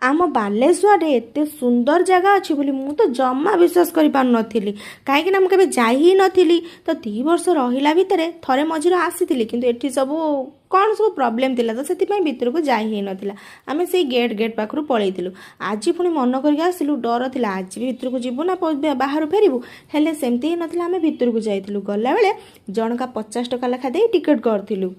आम बालेश्वर एते सुंदर जगह अच्छी बोली मु तो जमा विश्वास कर पार नथिली कहीं ना मुझे जाई ही नथिली। तो 2 वर्ष रहिला भितरे थरे मझिरे आसीथिली किंतु एठी सब कौन सब प्रोब्लेम थिला तो सेति भितर को जाई ही नथिला। आमे से गेट पाखरु पळैतिलु। आज पुणी मन करके आसिलु डर थिला आज भी भितर को जीवु ना बाहर फेरिबु हेले सेमती ही नथिला। आमे भितर को जाइतिलु गला बेले जनका 50 टका लेखा दे टिकट करथिलु।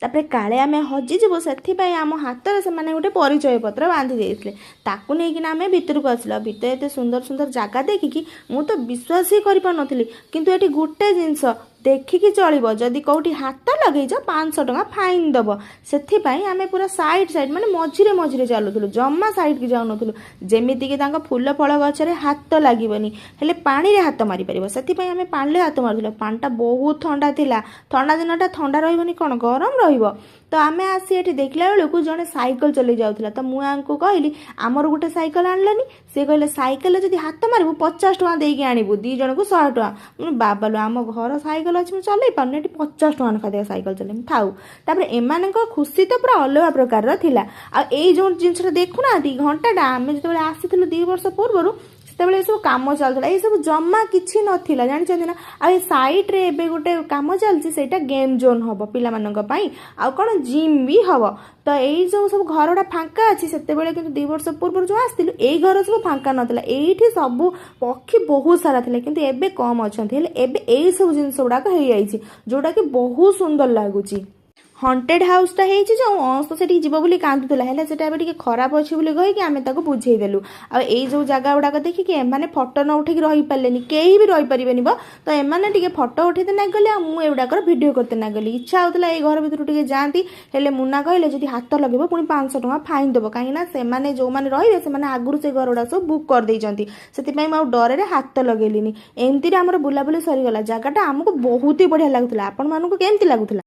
तापरे काले आमे हजिଯିबु सेथिपाई आम हाथरे से माने गोटे परिचय पत्र बांधि देइथिले ताकू नेकिना आमे भितर को आसिला। भितर एते सुंदर सुंदर जगह देखिकी मु तो विश्वास ही करि पार नथिली किंतु एठी गोटे जिंस देखिकी चलिबो जदि कौटी हाथ लगेइछ 500 टका फाइन दब। सेथिपाई आमे पूरा साइड माने मझिरे मझिरे चलुथुलु जम्मा साइड की जाउ नथुलु जेमिति कि तांको फूल फल गछरे हाथ लागिबनी हेले पानी रे हाथ मारी परिबो। सेथिपाई आमे पानी रे हाथ मारुथुलु। पानीटा बहुत ठंडा थिला। ठंडा दिनटा ठंडा रहिबनी कोन गरम रहिबो। तो आमे आसी एठी देखला बेलकु जने साइकिल चले जाउथला। तो मु आंको कहली आमर गोटे साइकिल आनलनी। से कहले साइकिल जदि हाथ मारिबु 50 टका देकी आनिबु 2 जन को 100 टका। बाबालो आम घर साइकिल अच्छी चल पारे 50 टका ना साइकिल चल थाऊ। तापर एमान खुशी तो पूरा अलग प्रकार थिला। आ एई जो जिनसटा देखुना घंटाटा आमे जतबेले आसीथिलु 2 वर्ष पूर्व सेतबेले सब काम चलता ये सब जमा किछि नथिला जानिछन्ती ना। आ ए साइड रे एबे गोटे काम चलछि सेटा गेम जोन हबो पिला मानक पई आ कोन जिम भी हबो। तो यही जो सब घरटा फांका अच्छी सेतेबेले किंतु 2 वर्ष पूर्व जो आसथिलु एई घर सब फांका नथिला। एठी सब पक्षी बहुत सारा थिले किंतु एबे कम अछंती हेले एबे एई सब जिंस गुडाक हेई आइछि जोटा कि बहुत सुंदर लागुछि। हंटेड हाउसटा हेछि जो अंश तो सेठी जीव बोली कांदुतला हेले सेटा एबे टिके खराब अछि बोली कहि कि आमे ताको बुझेई देलु। आ एई जो जगह गुडाक देखि कि एमाने फोटो न उठेकी रहि पालेनी केही भी रहि परिबेनी बो। तो एमाने टिके फोटो उठेते ना गले आ मु एउडाकर वीडियो करते ना गली इच्छा होतला ए घर भितर टिके जांती हेले मुन्ना कहले जदि हाथ लगेबो पुनी 500 टका फाइन देबो काहे ना से माने जो माने रहिबे से माने आगुरु से घर गुडा सब बुक कर देइचंती। सेति पई म डरे रे हाथ लगेलिनी। एमती रे हमर बुलाबुली सरी गला। जगहटा हमको बहुत ही बढ़िया लागुतला। आपण मानको केमती लागुतला?